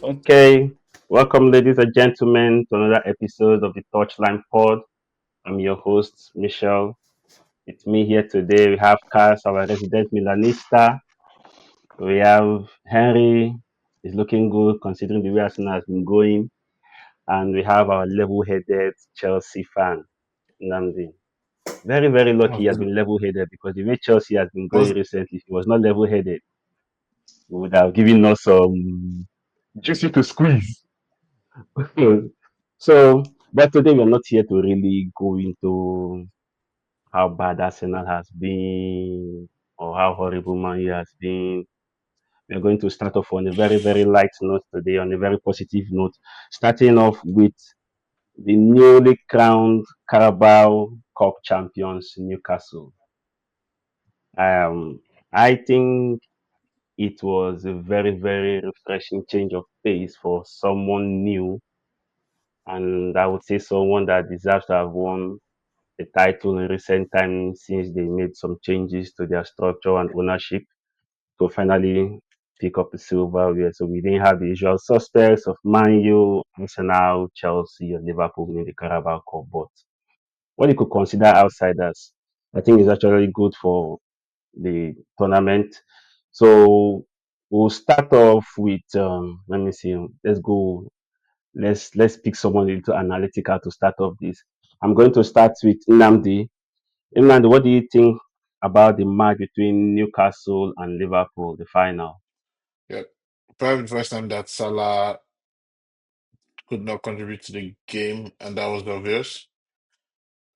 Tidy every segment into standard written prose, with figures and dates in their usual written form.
Okay, welcome, ladies and gentlemen, to another episode of the Touchline Pod. I'm your host, Michelle. It's me here today. We have Cass, our resident Milanista. We have Henry. He's looking good considering the way Arsenal has been going. And we have our level-headed Chelsea fan, Namdi. Very, very lucky he has Okay. been level-headed because the way Chelsea has been going Was recently, if he was not level-headed, he would have given us some juicy to squeeze. So, but today we're not here to really go into how bad Arsenal has been or how horrible Man U has been. We're going to start off on a very, very light note today, on a very positive note, starting off with the newly crowned Carabao Cup champions, Newcastle. Um, I think it was a very, very refreshing change of pace for someone new, and I would say someone that deserves to have won the title in recent times since they made some changes to their structure and ownership to finally pick up the silverware. So we didn't have the usual suspects of Man U, Arsenal, Chelsea, or Liverpool winning the Carabao Cup. But what you could consider outsiders, I think is actually good for the tournament. So we'll start off with let me see. Let's go. Let's pick someone into analytical to start off this. I'm going to start with Namdi. Imran, what do you think about the match between Newcastle and Liverpool, the final? yeah, probably the first time that Salah could not contribute to the game, and that was obvious.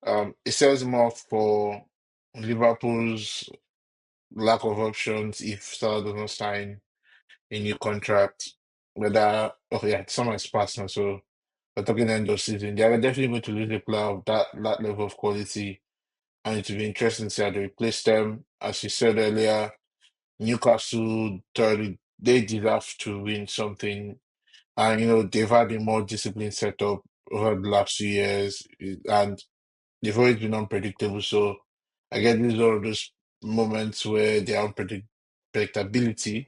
It says more for Liverpool's lack of options if Salah doesn't sign a new contract. Whether summer is past now, so we're talking end of season. They are definitely going to lose a player of that level of quality, and it will be interesting to see how they replace them. As you said earlier, Newcastle thoroughly they deserve to win something. And they've had a more disciplined setup over the last few years, and they've always been unpredictable. So I get these are those moments where their unpredictability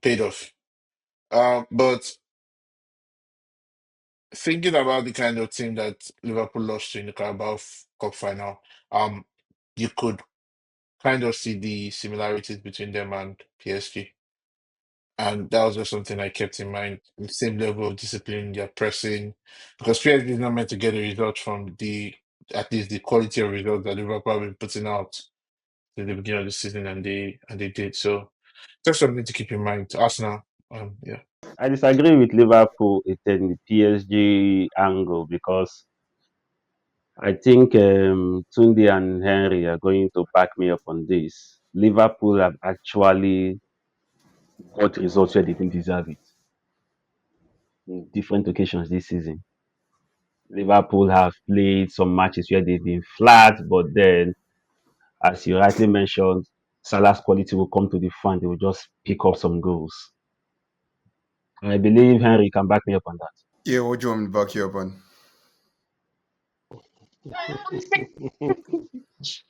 paid off. But thinking about the kind of team that Liverpool lost to in the Carabao Cup final, um, you could kind of see the similarities between them and PSG. And that was just something I kept in mind. The same level of discipline, they're pressing, because PSG is not meant to get a result from at least the quality of results that Liverpool have been putting out in the beginning of the season, and they did. So just something to keep in mind. Arsenal, yeah, I disagree with Liverpool in the PSG angle because I think Tunde and Henry are going to back me up on this. Liverpool have actually got results where they didn't deserve it in different occasions this season. Liverpool have played some matches where they've been flat, but then, as you rightly mentioned, Salah's quality will come to the front. They will just pick up some goals. I believe Henry can back me up on Yeah, what do you want me to back you up on? that.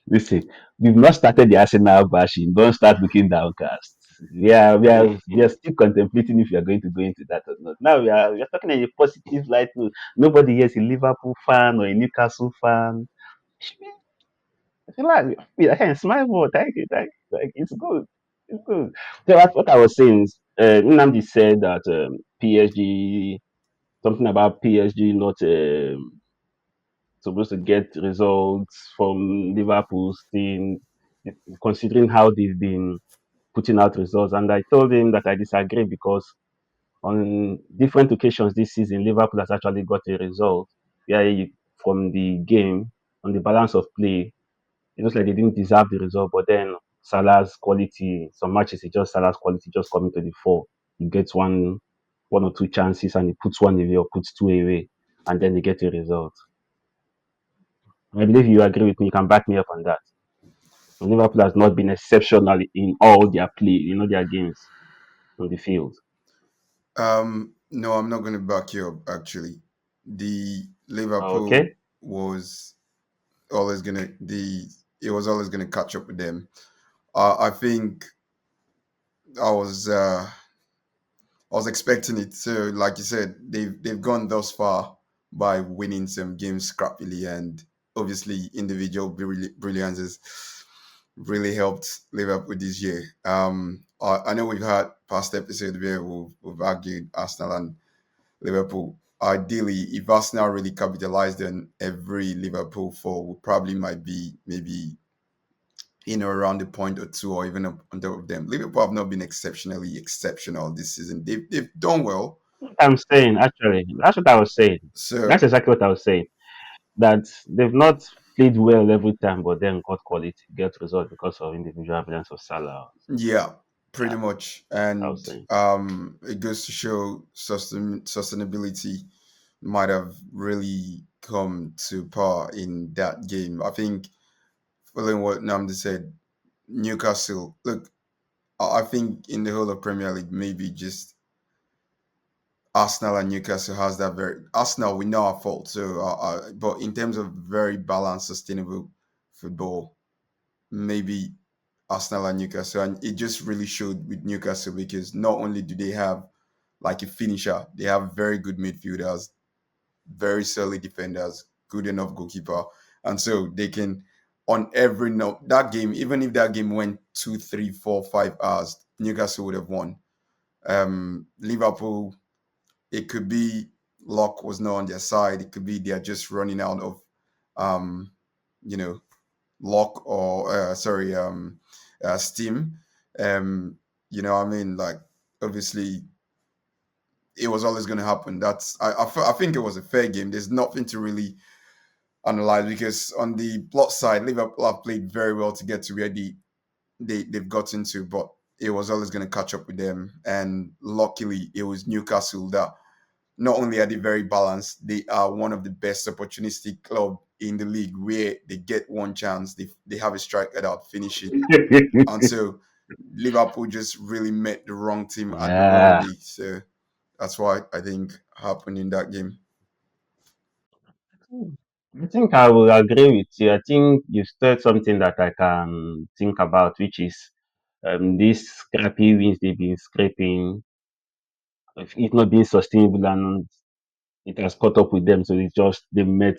Listen, we've not started the Arsenal bashing. Don't start looking downcast. We are still contemplating if we are going to go into that or not. Now we are talking in a positive light. Nobody here is a Liverpool fan or a Newcastle fan. Relax. I can smile more. Thank you. It's good. It's good. So that's what I was saying. Is, Nnamdi said that PSG, something about PSG not supposed to get results from Liverpool's team, considering how they've been putting out results. And I told him that I disagree because on different occasions this season, Liverpool has actually got a result where from the game, on the balance of play, it looks like they didn't deserve the result, but then Salah's quality, some matches, it's just Salah's quality just coming to the fore. He gets one or two chances and he puts one away or puts two away, and then they get a result. I believe you agree with me. You can back me up on that. Liverpool has not been exceptional in all their play, their games on the field. No, I'm not going to back you up. Actually, the Liverpool Okay. was always gonna the it was always gonna catch up with them. I think I was was expecting it. So, like you said, they've gone thus far by winning some games scrappily, and obviously individual brilliances really helped Liverpool this year. I know we've had past episodes where we've argued Arsenal and Liverpool. Ideally, if Arsenal really capitalized on every Liverpool fall, we probably might be maybe around a point or two, or even up on top of them. Liverpool have not been exceptionally exceptional this season. They've done well. I'm saying actually, that's what I was saying. So That's exactly what I was saying. That they've not played well every time, but then got quality, get results because of individual evidence of Salah. So yeah, pretty yeah, much. I was And saying. it goes to show sustainability might have really come to par in that game. I think following what Namdi said, Newcastle, look, I think in the whole of Premier League, maybe just Arsenal and Newcastle has that very Arsenal. We know our fault, so but in terms of very balanced, sustainable football, maybe Arsenal and Newcastle, and it just really showed with Newcastle because not only do they have like a finisher, they have very good midfielders, very solid defenders, good enough goalkeeper, and so they can on every note that game, even if that game went 2, 3, 4, 5 hours, Newcastle would have won. Liverpool, it could be luck was not on their side. It could be they're just running out of, um, you know, luck or steam. I mean, like obviously it was always going to happen. I think it was a fair game. There's nothing to really analyze because on the plus side, Liverpool have played very well to get to where they've gotten to, but it was always going to catch up with them. And luckily, it was Newcastle that not only are they very balanced, they are one of the best opportunistic club in the league where they get one chance, they have a striker that finish it. And so Liverpool just really met the wrong team at the wrong Yeah. day. So that's why I think happened in that game. I think I will agree with you. I think you said something that I can think about, which is these scrappy wins they've been scraping, if it not being sustainable and it has caught up with them. So it's just they met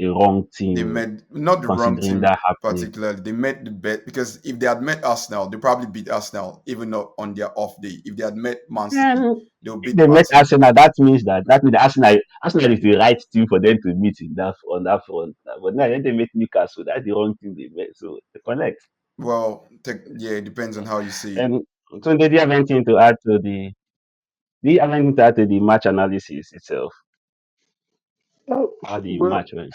a wrong They team met not the wrong considering team that happening. particularly. They met the bet because if they had met Arsenal, they probably beat Arsenal even not on their off day. If they had met Man City, And they'll if beat they Man met City. Arsenal, that means Arsenal is the right team for them to meet in that on that front. But now when they met Newcastle, that's the wrong team they met. So they connect. Well, yeah, it depends on how you see it. And so did you have anything to add to the do you have anything to add to the match analysis itself? Oh, How the well, match went?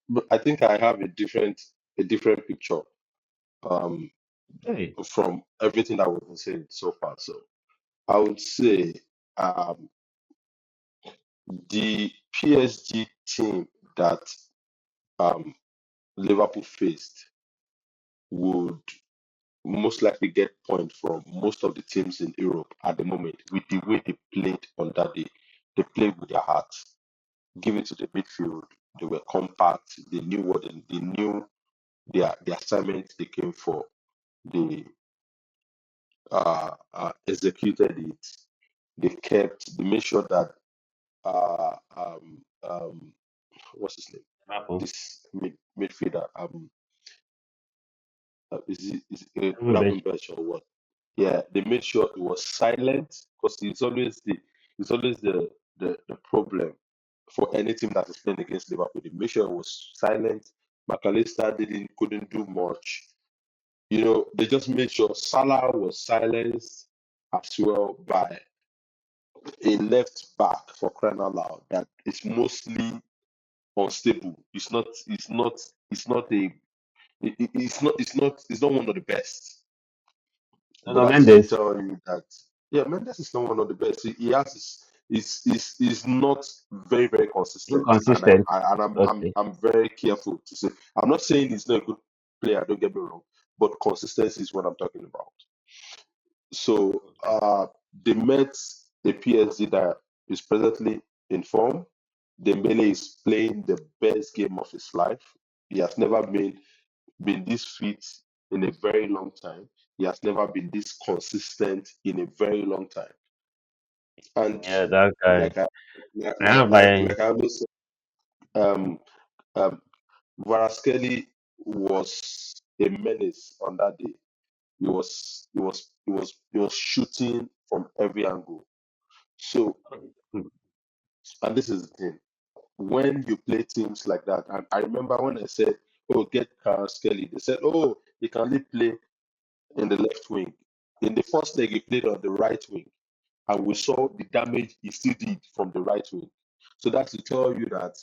but I think I have a different picture um Hey, from everything that we've been saying so far. So I would say um the PSG team that um Liverpool faced would most likely get points from most of the teams in Europe at the moment with the way they played on that day. They played with their hearts, give it to the midfield. They were compact. They knew they knew the assignment they came for. They executed it. They made sure that uh, um, um, what's his name? Liverpool. This midfielder, is it Everybody. Gravenberch or what? Yeah, they made sure it was silent because it's always the problem for any team that is playing against Liverpool. They made sure it was silent. McAllister couldn't do much. They just made sure Salah was silenced as well by a left back for crying out loud that is mostly unstable. It's not one of the best. No, But no, I can Mendes. tell you that, yeah, Mendes is not one of the best. He has is not very, very consistent, and Inconsistent. and Okay. I'm very careful to say. I'm not saying he's not a good player. Don't get me wrong, but consistency is what I'm talking about. So they met a PSG that is presently in form. Dembele is playing the best game of his life. He has never been this fit in a very long time. He has never been this consistent in a very long time. And Yeah, that guy. like I like I like have like, my like I always say, um, um, Varaskelly was a menace on that day. He was shooting from every angle. So, and this is the thing. When you play teams like that, and I remember when I said, "Oh, get Skelly," they said, "Oh, he can only play in the left wing." In the first leg, he played on the right wing, and we saw the damage he still did from the right wing. So that's to tell you that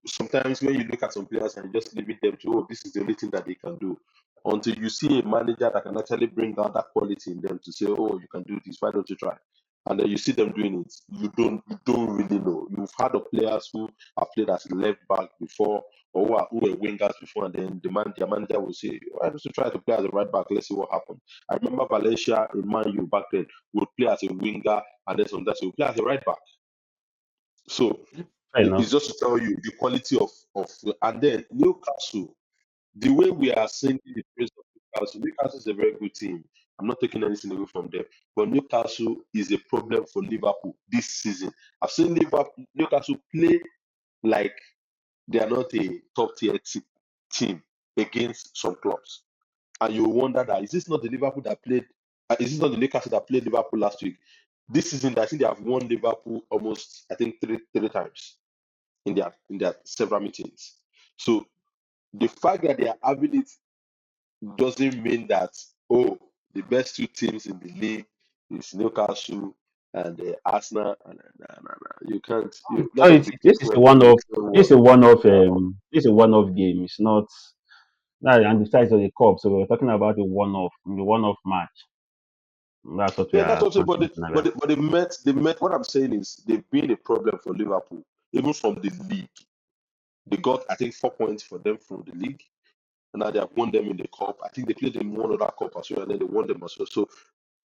sometimes when you look at some players and you just leave it them to, oh, this is the only thing that they can do. Until you see a manager that can actually bring out that quality in them to say, oh, you can do this, why don't you try? And then you see them doing it, you don't really know. You've heard of players who have played as left back before, or who were wingers before, and then their manager will say, why don't you try to play as a right back? Let's see what happens. I remember Valencia in Man U back then would play as a winger, and then sometimes he would play as a right back. So fair it's enough. just to tell you the quality of and then Newcastle, the way we are singing the praise of Newcastle. Newcastle is a very good team. I'm not taking anything away from them, but Newcastle is a problem for Liverpool this season. I've seen Newcastle play like they are not a top tier team against some clubs, and you wonder that is this not the Liverpool that played? Is this not the Newcastle that played Liverpool last week? This season, I think they have won Liverpool almost, I think, three times in their several meetings. So the fact that they are having it doesn't mean that, oh, the best two teams in the league is Newcastle and Arsenal. You can't. A So lot of the this games is were a played one-off. against them This was is a one-off. This is a one-off game. It's not. That and the size of the cup. So we're talking about the one-off match. That's what we yeah, that's are also. But the, concentrating but about. the, but the Met. What I'm saying is they've been a problem for Liverpool even from the league. They got, I think, 4 points for them from the league. And now they have won them in the cup. I think they played in one other cup as well, and then they won them as well. So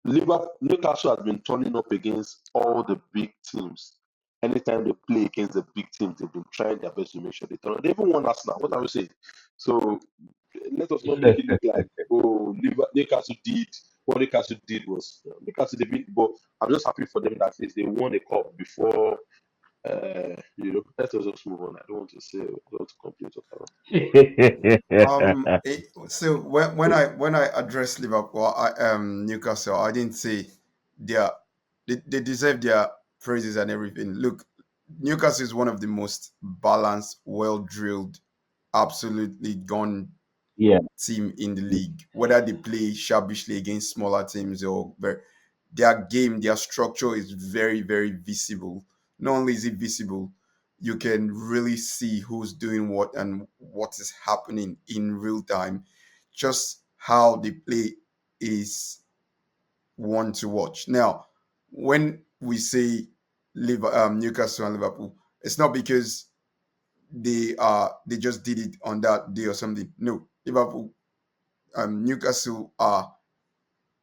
Newcastle has been turning up against all the big teams. Anytime they play against the big teams, they've been trying their best to make sure they turn up. They even won Arsenal. What are we saying? So let us not make it look like, oh, Newcastle did what Newcastle did was Newcastle they beat, but I'm just happy for them that at least they won a cup before. Let us just move on. I don't want to say, I don't want to complain or whatever. So when I addressed Liverpool, Newcastle, I didn't say they deserve their praises and everything. Look, Newcastle is one of the most balanced, well drilled, absolutely gone Yeah. team in the league. Whether they play shabbishly against smaller teams or their game, their structure is very, very visible. Not only is it visible, you can really see who's doing what and what is happening in real time. Just how they play is one to watch. Now, when we say Newcastle and Liverpool, it's not because they just did it on that day or something. No, Liverpool, Newcastle are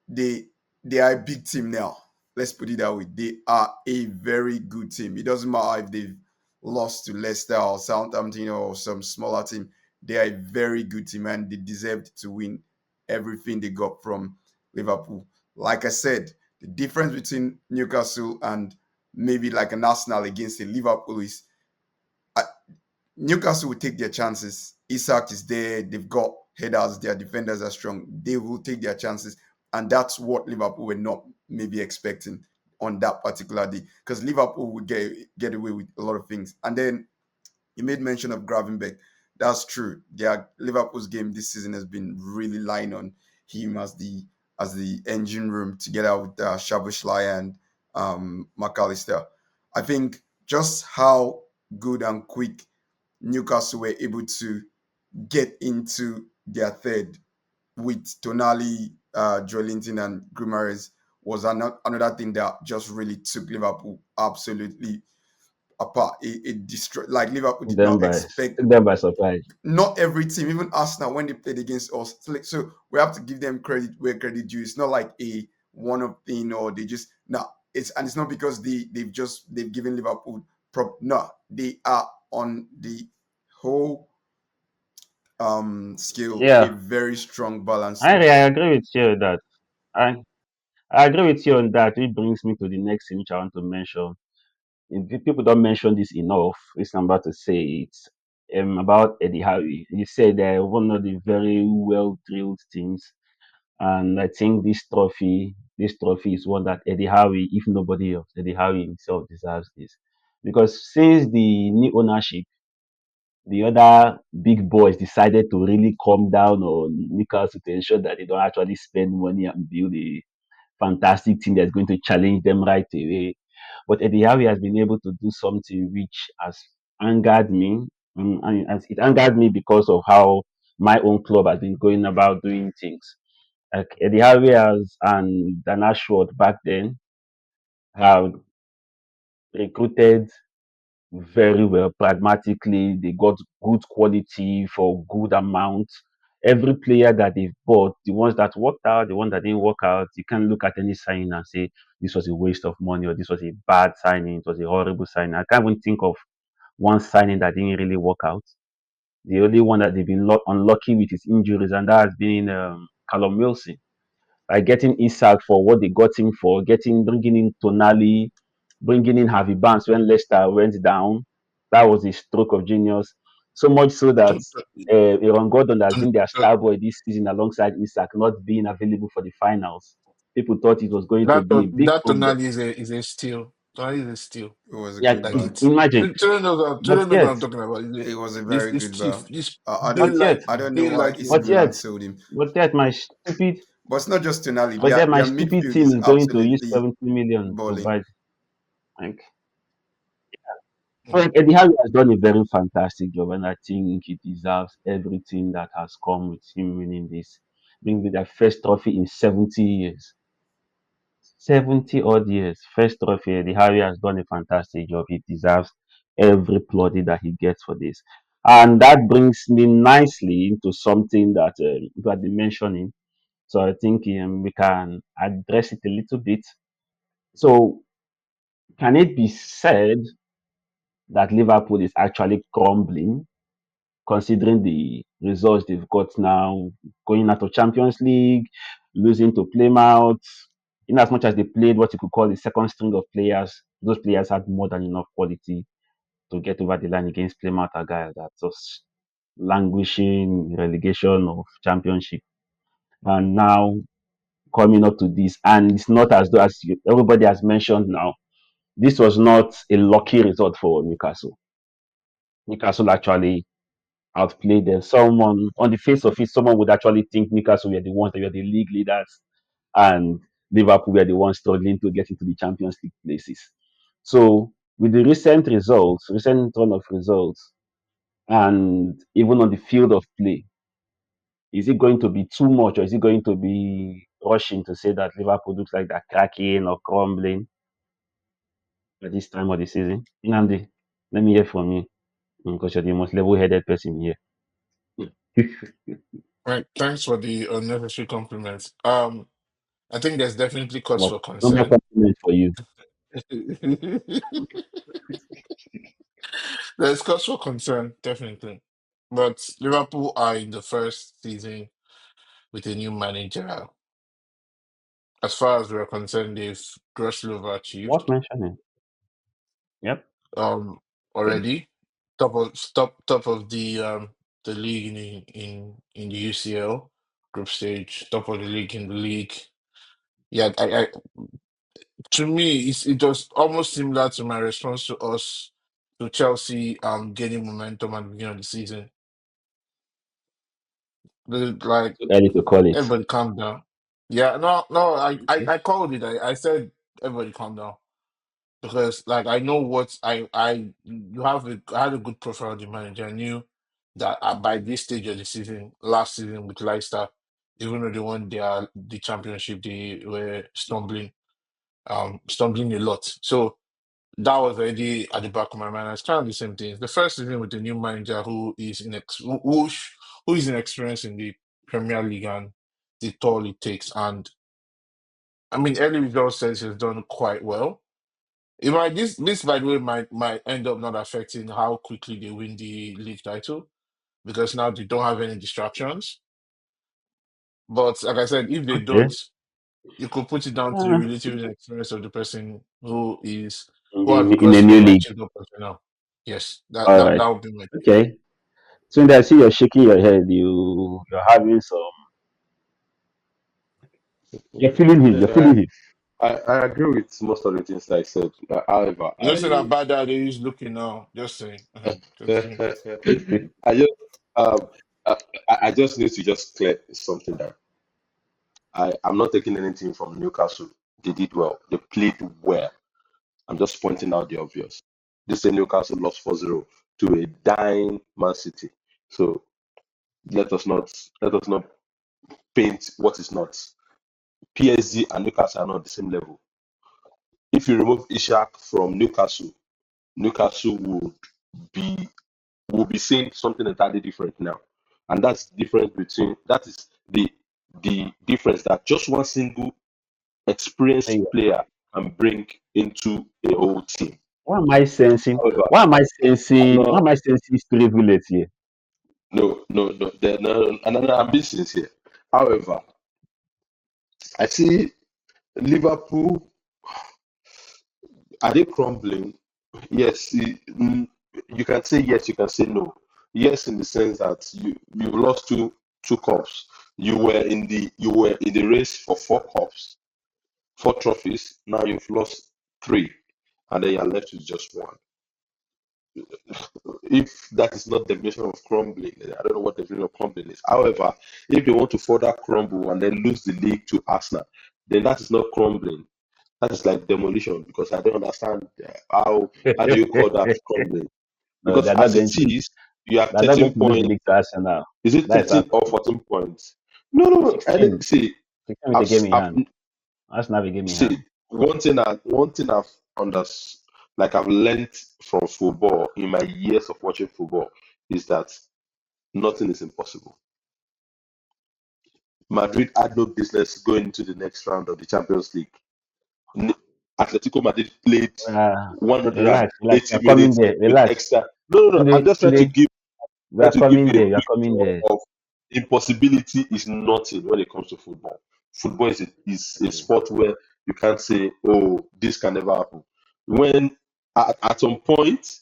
they they are a big team now. Let's put it that way. They are a very good team. It doesn't matter if they've lost to Leicester or Southampton or some smaller team. They are a very good team and they deserved to win everything they got from Liverpool. Like I said, the difference between Newcastle and maybe like an Arsenal against a Liverpool is uh, Newcastle will take their chances. Isak is there. They've got headers. Their defenders are strong. They will take their chances. And that's what Liverpool were not maybe expecting on that particular day. Because Liverpool would get away with a lot of things. And then you made mention of Gravenberch. That's true. Liverpool's game this season has been really lying on him as the engine room together with Shabashly and McAllister. I think just how good and quick Newcastle were able to get into their third with Tonali, Joelinton, and Guimaraes was another thing that just really took Liverpool absolutely apart. It destroyed, like Liverpool did them not by expect. took them by surprise. Not every team, even Arsenal, when they played against us. So we have to give them credit where credit due. It's not like a one-off thing or they just no. It's not because they've given Liverpool prop. No, they are on the whole skill, a Yeah, very strong balanced I team. agree with you on that. I I agree with you on that. It brings me to the next thing which I want to mention. If people don't mention this enough, it's I'm about to say it's about Eddie Howe. He said they're one of the very well drilled teams, and I think this trophy is one that Eddie Howe, if nobody else, Eddie Howe himself deserves this, because since the new ownership, the other big boys decided to really calm down on Newcastle to ensure that they don't actually spend money and build a fantastic team that's going to challenge them right away. But Eddie Howe has been able to do something which has angered me. And it angered me because of how my own club has been going about doing things. Like Eddie Howe has and Dan Ashworth back then have recruited very well, pragmatically. They got good quality for good amount. Every player that they've bought, the ones that worked out, the ones that didn't work out, you can't look at any signing and say this was a waste of money or this was a bad signing, it was a horrible signing. I can't even think of one signing that didn't really work out. The only one that they've been unlucky with is injuries, and that has been Callum Wilson. By getting Isak for what they got him for, bringing in Tonali, bringing in Harvey Barnes when Leicester went down. That was a stroke of genius. So much so that To, Aaron Gordon has to, been their to, star boy this season alongside Isak not being available for the finals. People thought it was going to that be a big that problem. tonali is a steal. Tonali is a steal. It was a Yeah, good Like bar. it's imagine. But children knows what yet, I'm talking about. It was a This very this good chief bar. this but yet, I don't know why daylight AC but robbery. Milan yet, sold him. my stupid, But it's not just Tonali. but then my Their stupid midfield team is is going to use absolutely 70 million to balling. buy. Like, Mm. well, Eddie Howe has done a very fantastic job, and I think he deserves everything that has come with him winning this, being with their first trophy in 70 years. 70 odd years. First trophy. Eddie Howe has done a fantastic job. He deserves every plaudit that he gets for this. And that brings me nicely into something that you had been mentioning. So I think we can address it a little bit. So, can it be said that Liverpool is actually crumbling, considering the results they've got now, going out of Champions League, losing to Plymouth? In as much as they played what you could call the second string of players, those players had more than enough quality to get over the line against Plymouth, a guy that's just languishing relegation of championship. And now coming up to this, and it's not as though, everybody has mentioned now, this was not a lucky result for Newcastle. Newcastle actually outplayed them. Someone on the face of it, someone would actually think Newcastle were the ones that were the league leaders, and Liverpool were the ones struggling to get into the Champions League places. So with the recent run of results, and even on the field of play, is it going to be too much, or is it going to be rushing to say that Liverpool looks like they're cracking or crumbling at this time of the season? Nandi, let me hear from you because you're the most level-headed person here. Right. Thanks for the unnecessary compliments. I think there's definitely cause Well, for no more concern. compliment for you. There's cause for concern, definitely. But Liverpool are in the first season with a new manager. As far as we're concerned, they've grossly Worth overachieved. mentioning. Yep. Um, Okay. already top of the league in the UCL group stage, top of the league in the league. Yeah, I to me, it was almost similar to my response to us to Chelsea gaining momentum at the beginning of the season. Like Too early to call it. everybody calm down. Yeah, no, Okay. I called it. I said everybody calm down because like I know what I you have I had a good profile of the manager. I knew that by this stage of the season, last season with Leicester, even though they won the championship, they were stumbling a lot. So that was already at the back of my mind. It's kind of the same thing. The first season with the new manager who is inexperienced in the Premier League and the toll it takes. And I mean, early results says he's done quite well. It might this by the way might end up not affecting how quickly they win the league title. because now they don't have any distractions. But like I said, if they Okay. don't, you could put it down to the Uh, relative experience of the person who in, have in got a new to league. achieve up until now. Yes, that All that right. that would be my take. Okay. So I see you're shaking your head. You're having some. You're feeling him. You're Yeah, feeling him. I agree with most of the things that I said. However, You know, say that bad dad they use looking now. Just saying. Just saying. I just um, I, I just need to just clear something that I'm not taking anything from Newcastle. They did well. They played well. I'm just pointing out the obvious. This is Newcastle lost 4-0 to a dying Man City. So let us not paint what is not. PSG and Newcastle are not the same level. If you remove Isak from Newcastle, Newcastle be will be saying something entirely different now. And that is the difference that just one single Hey, experienced player can bring into a whole team. What am I sensing? However, Why am I I'm sensing? Why not am I sensing spirit bullets here? no, and I'm being sincere. However, I see Liverpool, are they crumbling? Yes, you can say yes, you can say no. Yes, in the sense that you lost two cups. You were in the race for four cups, four trophies. Now you've lost three, and then you're left with just one. If that is not definition of crumbling, then I don't know what definition of crumbling is. However, if they want to further crumble and then lose the league to Arsenal, then that is not crumbling. That is like demolition because I don't understand how do you call that crumbling? No, Because as it is, you have they're not going 13 to lose the points. league to Arsenal. Is it That is our 13 or problem. 14 points? No, no, no. I didn't 16. see. 16 with I've, the game s- in I've hand. Arsenal have a game in see hand. one thing I've understood, like I've learned from football in my years of watching football, is that nothing is impossible. Madrid had no business going into the next round of the Champions League. N- Atletico Madrid played Relax, relax. We 180 are coming minutes there. with Relax. extra. No, no, no. I'm Today, just today, we trying are to give coming you there. a We are coming picture there. of impossibility is nothing when it comes to football. Football is a sport where you can't say, oh, this can never happen. When at some point,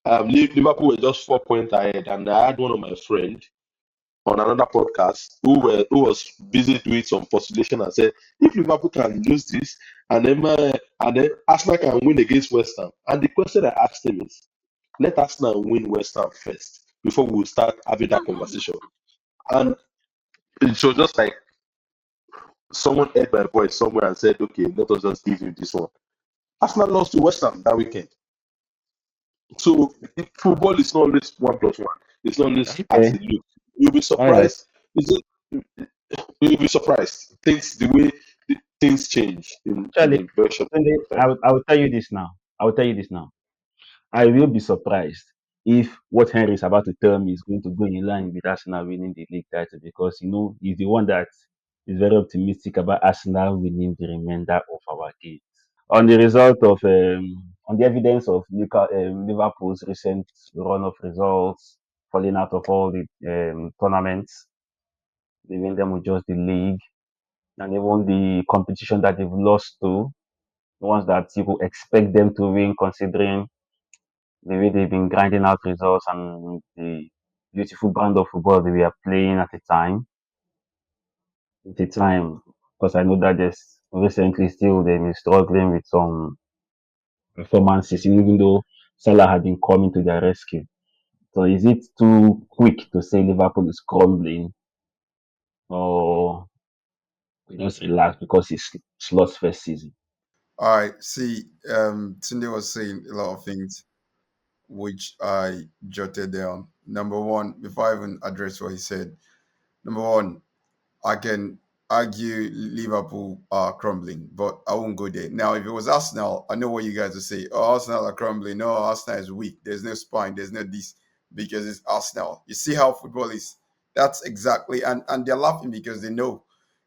Liverpool were just 4 points ahead, and I had one of my friends on another podcast who was busy doing some postulation and said, if Liverpool can lose this, and then Arsenal can win against West Ham. And the question I asked him is, let Arsenal win West Ham first before we start having that conversation. And it was just like someone heard my voice somewhere and said, okay, let us just give him this one. Arsenal lost to West Ham that weekend. So football is not always 1+1. It's not always as Okay. it looks. You'll be All right. surprised. You'll be surprised. The way things change in Actually, a very short Sunday, time. I will tell you this now. I will tell you this now. I will be surprised if what Henry is about to tell me is going to go in line with Arsenal winning the league title because he's the one that is very optimistic about Arsenal winning the remainder of our game. On the result of on the evidence of Liverpool's recent run of results, falling out of all the tournaments, leaving them with just the league and even the competition that they've lost to, the ones that you could expect them to win, considering the way they've been grinding out results and the beautiful brand of football they were playing at the time. At the time, because I know that there's recently still they've been struggling with some performances, even though Salah had been coming to their rescue. So is it too quick to say Liverpool is crumbling, or we just relax because it's lost first season? All right. See, Tunde was saying a lot of things which I jotted down. Number one, before I even address what he said, number one, I can argue Liverpool are crumbling, but I won't go there. Now, if it was Arsenal, I know what you guys will say. Oh, Arsenal are crumbling. No, Arsenal is weak. There's no spine. There's no this because it's Arsenal. You see how football is. That's exactly, and they're laughing because they know.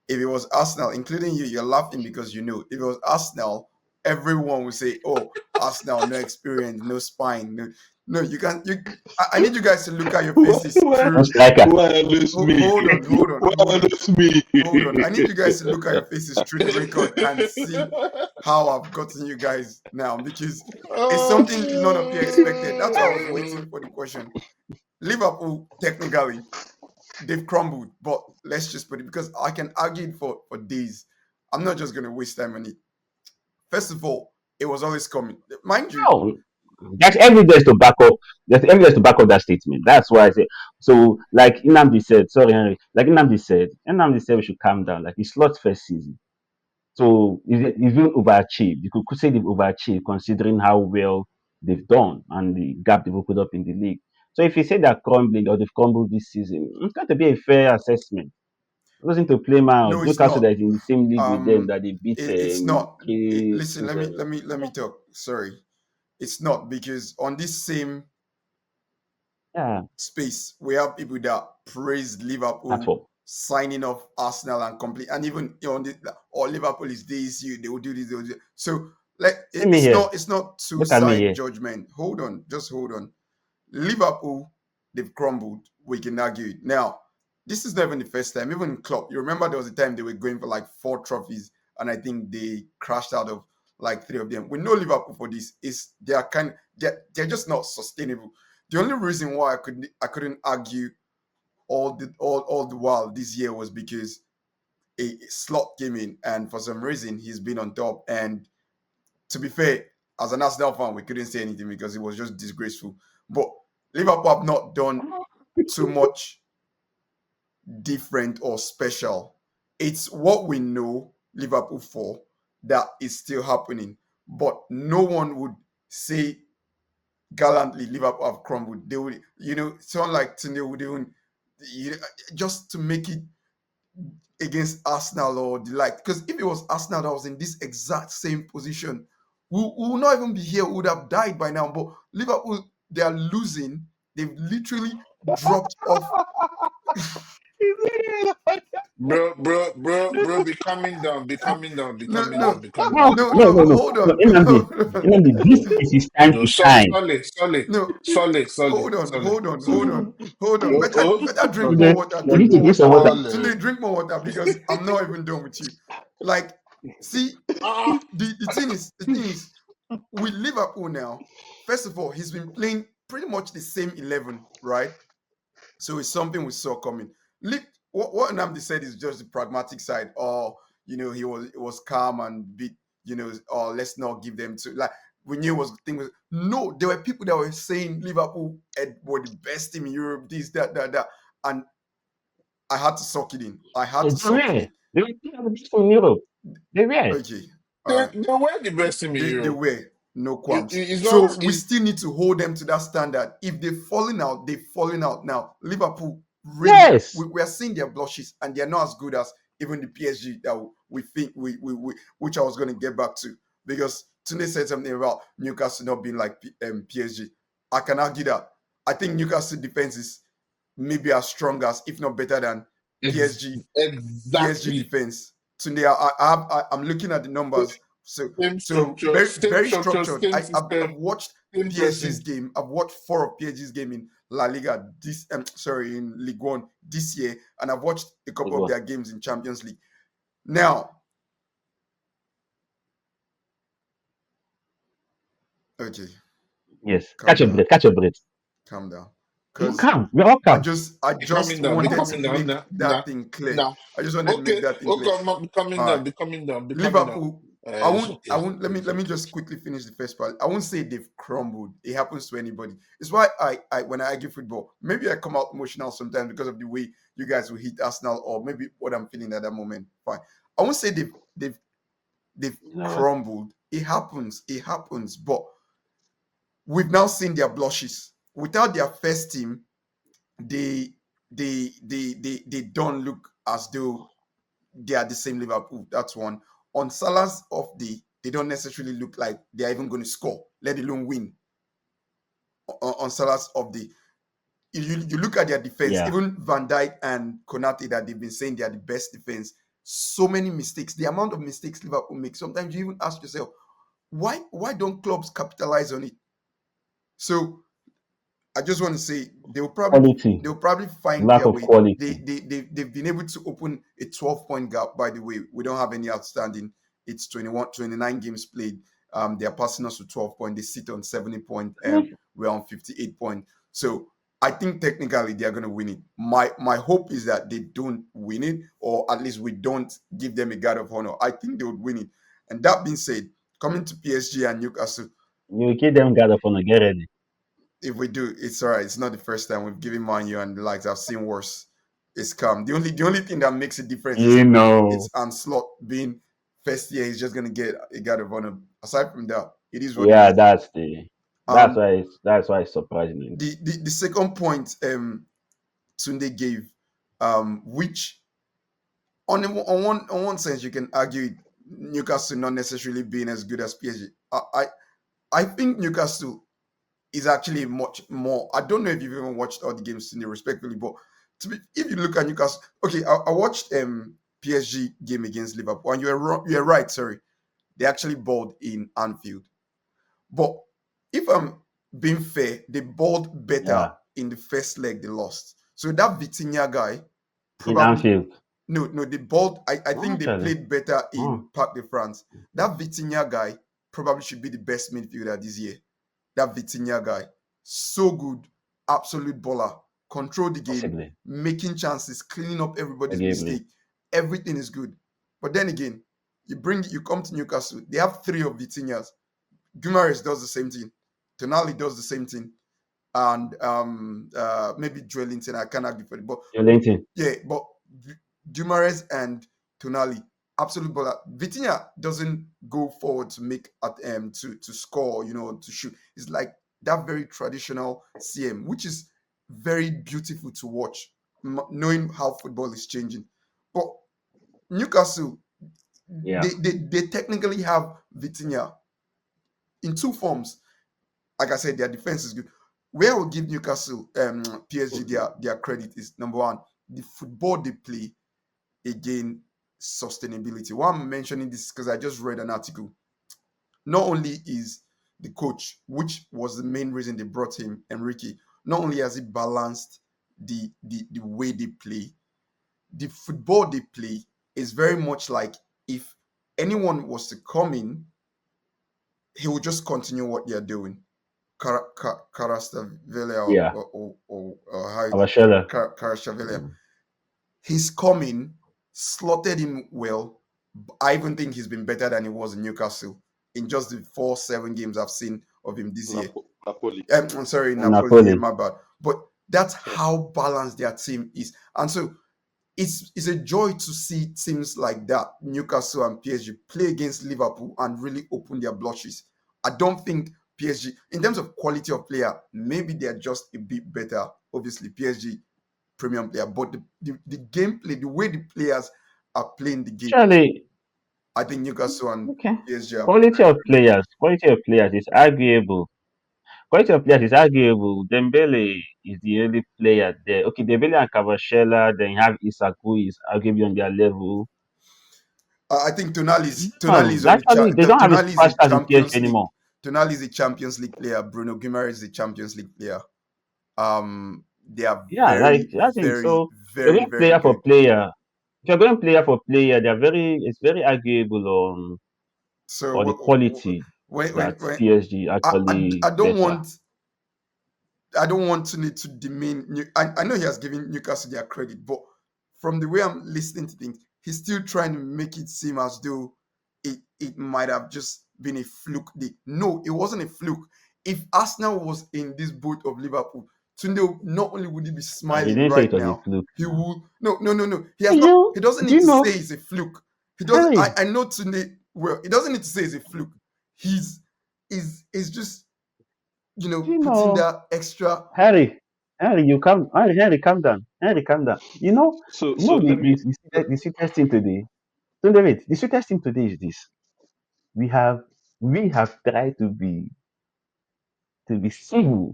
If it was Arsenal, including you, you're laughing because you know. If it was Arsenal, everyone would say, "Oh, Arsenal, no experience, no spine. No, you can't. I need you guys to look at your faces No through. striker. Why lose me? Why lose me? Hold on. I need you guys to look at your faces through the record and see how I've gotten you guys now, because it's something none of you expected. That's why I was waiting for the question. Liverpool, technically, they've crumbled, but let's just put it, because I can argue it for days. I'm not just going to waste time on it. First of all, it was always coming. Mind you, No, there's evidence to back up. There's evidence to back up that statement. That's why I say. So, like Inamdi said, sorry, Henry. Like Inamdi said we should calm down. Like it's not first season. So it's even overachieved. You could say they've overachieved considering how well they've done and the gap they've put up in the league. So if you say they're crumbling or they've crumbled this season, it's got to be a fair assessment. It wasn't to play out no, it's Newcastle not. that is in the same league with them that they beat It's not. Listen, Toons Army. let me talk. Sorry, it's not, because on this same Yeah, space, we have people that praise Liverpool platform. signing off Arsenal and complete, and even on the, or Liverpool is this, they will do this, they will do. So like See me here. it's not two Look at me side here. judgment. Hold on, just hold on. Liverpool, they've crumbled. We can argue it. Now, this is not even the first time. Even Klopp, you remember there was a time they were going for like 4 trophies, and I think they crashed out of like 3 of them. We know Liverpool for this is they're just not sustainable. The only reason why I couldn't argue all the while this year was because a slot came in, and for some reason he's been on top. And to be fair, as an Arsenal fan, we couldn't say anything because it was just disgraceful. But Liverpool have not done too much different or special. It's what we know Liverpool for that is still happening. But no one would say gallantly Liverpool have crumbled. They would, someone like Tunde would even, just to make it against Arsenal or the like. Because if it was Arsenal that was in this exact same position, we will not even be here. We would have died by now. But Liverpool, they are losing. They've literally dropped off. Bro, be calming down, be calming down, be No, calming down, no, be calming No, down, be no, no, calming no. no, down. no. Hold No, on. Inamdi. Inamdi, this is his time No, to shine. No, hold on, Solid. hold on. Better drink more Today, water. you Drink need to more drink water. some water. Today, Solid. drink more water, because I'm not even done with you. Like, see, Ah, the thing is, with Liverpool now, first of all, he's been playing pretty much the same 11, right? So it's something we saw coming. What Nnamdi said is just the pragmatic side. Or it was calm and bit. Or let's not give them to, like, we knew it was thing was no. There were people that were saying Liverpool were the best team in Europe. This, that, and I had to suck it in. I had They to suck it were. in. They were the best in Europe. They were. Okay, all they right. were the best team in They Europe. were, no qualms. It's So not. we still need to hold them to that standard. If they've fallen out, they've fallen out. Now Liverpool, really, Yes. we are seeing their blushes, and they're not as good as even the PSG that we think we which I was going to get back to, because Tunde said something about Newcastle not being like PSG. I can argue that. I think Newcastle defense is maybe as strong as, if not better than, PSG Exactly. defense. Tunde, I'm looking at the numbers. So very Same very structure, structured. same I've system, watched same PSG's person. game. I've watched 4 of PSG's game in La Liga in Ligue 1 this year, and I've watched a They couple of were. their games in Champions League. Now, okay, Yes. calm down, Catch your breath. calm down, You because calm. We're all calm. I Be just coming down, be wanted to coming down make now, that thing clear. now. I just wanted to make Okay, that thing clear. be coming All down, right. be coming down, be coming down. Liverpool, It's okay. let It's me okay. just quickly finish the first part. I won't say they've crumbled. It happens to anybody. It's why I when I argue football, maybe I come out emotional sometimes because of the way you guys will hit Arsenal, or maybe what I'm feeling at that moment. Fine. I won't say they've You know what? crumbled. It happens. But we've now seen their blushes. Without their first team, they don't look as though they are the same Liverpool. That's one. On Salah's off day, they don't necessarily look like they're even going to score, let alone win. On Salah's off day, you look at their defense, Yeah. even Van Dijk and Konate, that they've been saying they are the best defense. So many mistakes. The amount of mistakes Liverpool make. Sometimes you even ask yourself, Why don't clubs capitalize on it? So I just want to say Quality, they'll probably find lack their of way. quality. They've been able to open a 12-point gap. By the way, we don't have any outstanding. It's 29 games played. They're passing us to 12 points. They sit on 70 points. We're on 58 points. So I think technically they're gonna win it. My hope is that they don't win it, or at least we don't give them a guard of honor. I think they would win it. And that being said, coming to PSG and Newcastle, You give them God of honor, get ready. if we do, it's all right. It's not the first time we've given Man U and the likes. I've seen worse. It's calm. The only thing that makes a difference is You know, it's Anslot being first year. He's just gonna get a guard of honor. Aside from that, it is what it yeah, is. Um, that's why it's surprising. the second point Tunde gave, which on one sense you can argue it, Newcastle not necessarily being as good as PSG. I think Newcastle is actually much more. I don't know if you've even watched all the games today, respectfully, but if you look at Newcastle, okay, I watched PSG game against Liverpool, and you're right. Sorry, they actually balled in Anfield, but if I'm being fair, they balled better Yeah, in the first leg they lost. So that Vitinha guy in probably Anfield. no, they balled. I think they Actually, played better in oh, Parc de France. That Vitinha guy probably should be the best midfielder this year. That Vitinha guy, so good, absolute baller, control the game, possibly. making chances, cleaning up everybody's Forgive mistake. Everything is good. But then again, you come to Newcastle, they have three of Vitinhas. Gumares does the same thing. Tonali does the same thing, and maybe Joelinton. I can't argue for it, but Joelinton. yeah, but Gumares and Tonali, absolute baller. Vitinha doesn't go forward to make at to score, to shoot. It's like that very traditional CM, which is very beautiful to watch, knowing how football is changing. But Newcastle, Yeah, they technically have Vitinha in two forms. Like I said, their defense is good. Where I will give Newcastle, PSG their credit is number one, the football they play. Again, sustainability. Why I'm mentioning this because I just read an article. Not only is the coach, which was the main reason they brought him, Enrique, not only has he balanced the way they play, the football they play is very much like if anyone was to come in, he would just continue what they're doing. Carastavilla yeah. or how Abashela. Carastavilla. Mm. He's coming, slotted in well. I even think he's been better than he was in Newcastle in just the 4-7 games I've seen of him this year. Napoli. I'm sorry, And Napoli, yeah, Napoli. my bad. But that's how balanced their team is. And so it's a joy to see teams like that, Newcastle and PSG, play against Liverpool and really open their blushes. I don't think PSG, in terms of quality of player, maybe they're just a bit better. Obviously, PSG premium player, but the gameplay, the way the players are playing the game, Actually, I think Newcastle and okay. PSG are Quality very, of very good. players. Quality of players is arguable. Quality of players is arguable. Dembele is the only player there. Okay, Dembele and Kavashela, then you have Isak, who is arguably on their level. I think Tonali No, is on the actually, they don't have a Tonali is a superstars in PSG Champions League. anymore. Tonali is a Champions League player. Bruno Guimaraes is a Champions League player. They are Yeah, like very, I think very, so. You're very, going very player for good. player. If you're going player for player, it's very arguable So on the quality that when PSG I actually don't better. want to need to demean I know he has given Newcastle their credit, but from the way I'm listening to things, he's still trying to make it seem as though it might have just been a fluke day. No, it wasn't a fluke. If Arsenal was in this boat of Liverpool, Tunde, not only would he be He smiling didn't say right it was a now, fluke he now. would no. He has Do not you he doesn't do need you to say know it's a fluke. He doesn't Harry? I know Tunde well, he doesn't need to say it's a fluke. He's just Do you putting know that extra. Harry, Harry, calm down. Harry, calm down. So You know so let me. the sweetest thing today. So David, the sweetest thing today is this. We have we have tried to be civil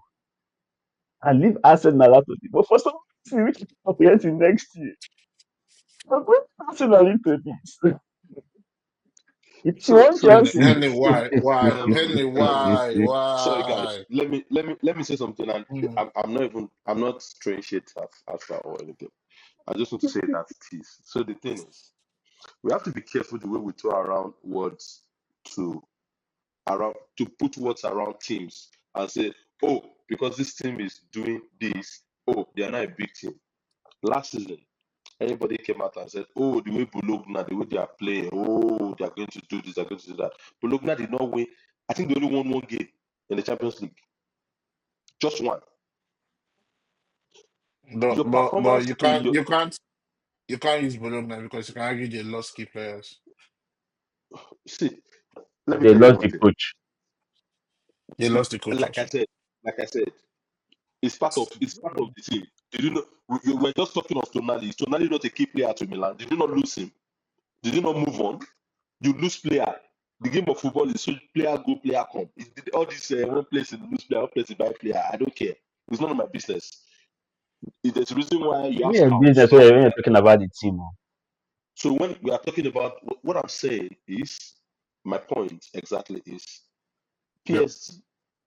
and leave Arsenal out of it. But for some reason, we keep operating next year. But when Arsenal into this. It's So one so the Chelsea. thing Henley, is, Henley, sorry guys, why? let me say something, and Mm. I'm not throwing shit at her or anything. I just want to say that it is. So the thing is, we have to be careful the way we throw around words to to put words around teams and say, oh, because this team is doing this, oh, they are not a big team. Last season, anybody came out and said, oh, the way Bologna, the way they are playing, oh, they are going to do this, they're going to do that. Bologna did not win. I think they only won one game in the Champions League. Just one. Your But performance in your you can't use Bologna because you can argue they lost key players. see, let me They tell you lost one the thing. coach. They lost the coach Like I also. said, like I said, it's part of the team. Did you know we were just talking of Tonali? Is Tonali not a key player to Milan? Did you not lose him? Did you not move on? You lose player. The game of football is so player go, player come. All this one place in lose player, one place in buy player. I don't care. It's none of my business. There's a reason why you have Me and scouts. business when you're talking about the team. Oh. So when we are talking about what I'm saying is my point exactly is Yep. PSG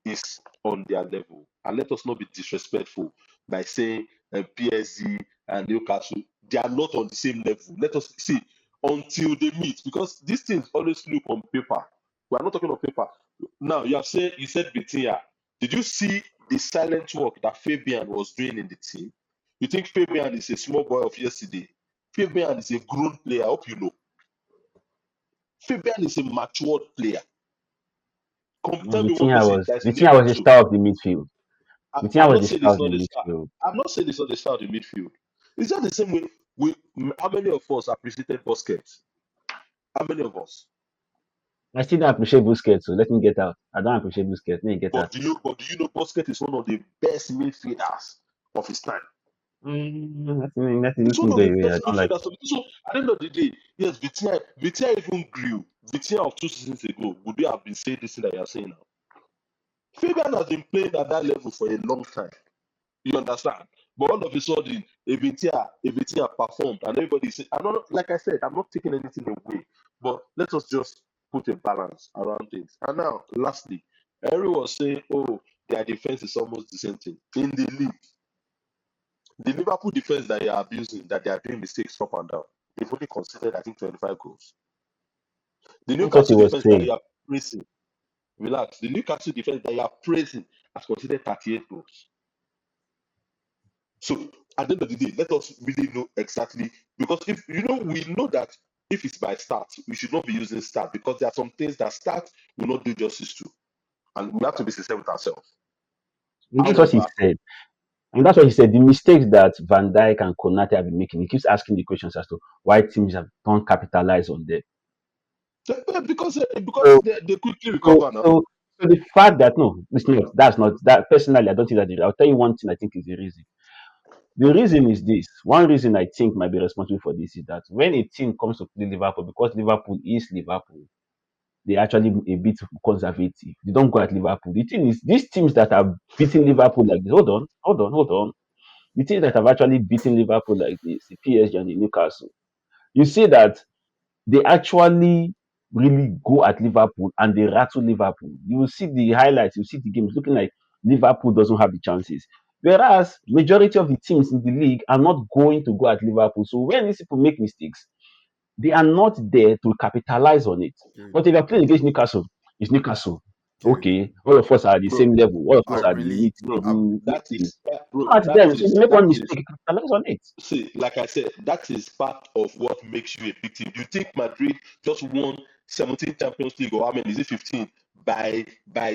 is on their level, and let us not be disrespectful by saying PSG and Newcastle they are not on the same level. Let us see until they meet because these things always look on paper. We are not talking on paper. Now you said Bitia. Did you see the silent work that Fabian was doing in the team? You think Fabian is a small boy of yesterday? Fabian is a grown player. I hope you know. Fabian is a matured player. Tell me one person that is in Vitinha was the Newcastle. star of the midfield. Vitinha I'm was not the saying star it's of the not the start. midfield. I'm not saying it's not the start of the midfield. It's just the same way. How many of us appreciated Busquets? How many of us? I still don't appreciate Busquets, so let me get out. I don't appreciate Busquets. Let me get out. But do you know Busquets is one of the best midfielders of his time? Nothing, He's one nothing of the there. I best don't like. midfielders. So at the end of the day, yes, Vitinha even grew. Vitinha of 2 seasons ago, would you have been saying this thing that you are saying now? Fabian has been playing at that level for a long time. You understand? But all of a sudden, Evitia performed, and everybody said, I'm not like I said, I'm not taking anything away, but let us just put a balance around things. And now, lastly, everyone was saying, oh, their defense is almost the same thing. In the league, the Liverpool defense that you are abusing, that they are doing mistakes up and down, they've only considered, I think, 25 goals. The That's what he Newcastle was defense that saying. you are praising, relax, the Newcastle defense that you are praising has considered 38 goals. So at the end of the day, let us really know exactly because if we know that if it's by start, we should not be using start because there are some things that start will not do justice to, and we have to be sincere with ourselves. And that's what he However, said. And that's what he said. The mistakes that Van Dijk and Konate have been making, he keeps asking the questions as to why teams have don't capitalize on them. because So, they quickly so, recover now. so, so the fact that no, it's not. That's not that. Personally, I don't think that. I'll tell you one thing. I think is the reason. The reason is this. One reason I think might be responsible for this is that when a team comes to play Liverpool, because Liverpool is Liverpool, they actually a bit conservative. They don't go at Liverpool. The thing is, these teams that are beating Liverpool like this, hold on. The teams that have actually beaten Liverpool like this, the PSG and the Newcastle, you see that they actually really go at Liverpool and they rattle Liverpool. You will see the highlights, you see the games looking like Liverpool doesn't have the chances. Whereas majority of the teams in the league are not going to go at Liverpool. So when these people make mistakes, they are not there to capitalize on it. Good, But if you're playing against Newcastle, it's Newcastle. good. Okay, all of us are at the Bro, same level. All of I us bro, are the really, meeting. bro, I, that Meeting. is bro, Not them. So if you make that one is mistake, capitalize on it. see, like I said, that is part of what makes you a big team. You think Madrid just won 17 Champions League or how many is it 15 by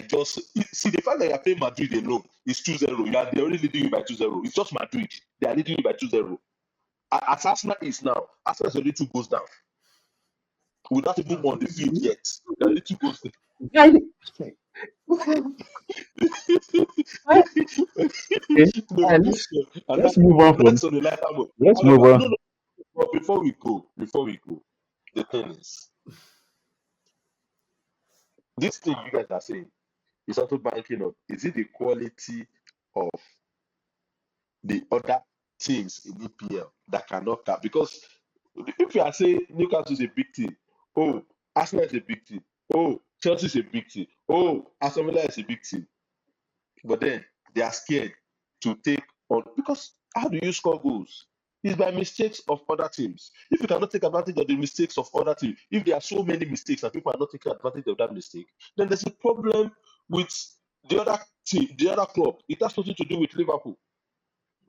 just see the fact that you're playing Madrid alone is 2-0. They're only leading you by 2-0. It's just Madrid. They are leading you by 2-0. As Arsenal is now, Arsenal is only 2 goals down. We're not even on the field yet. They're only 2 goals down. Okay. No, so, and Let's move on from. that's on the lighter note. Let's move However, no, on. no. But before we go, the thing is, this thing you guys are saying is also banking on is it the quality of the other teams in EPL that cannot cap? Because if you are saying Newcastle is a big team, oh, Arsenal is a big team. Oh, Chelsea is a big team. Oh, Aston Villa is a big team. But then they are scared to take on because how do you score goals? It's by mistakes of other teams. If you cannot take advantage of the mistakes of other teams, if there are so many mistakes and people are not taking advantage of that mistake, then there's a problem with the other team, the other club. It has nothing to do with Liverpool.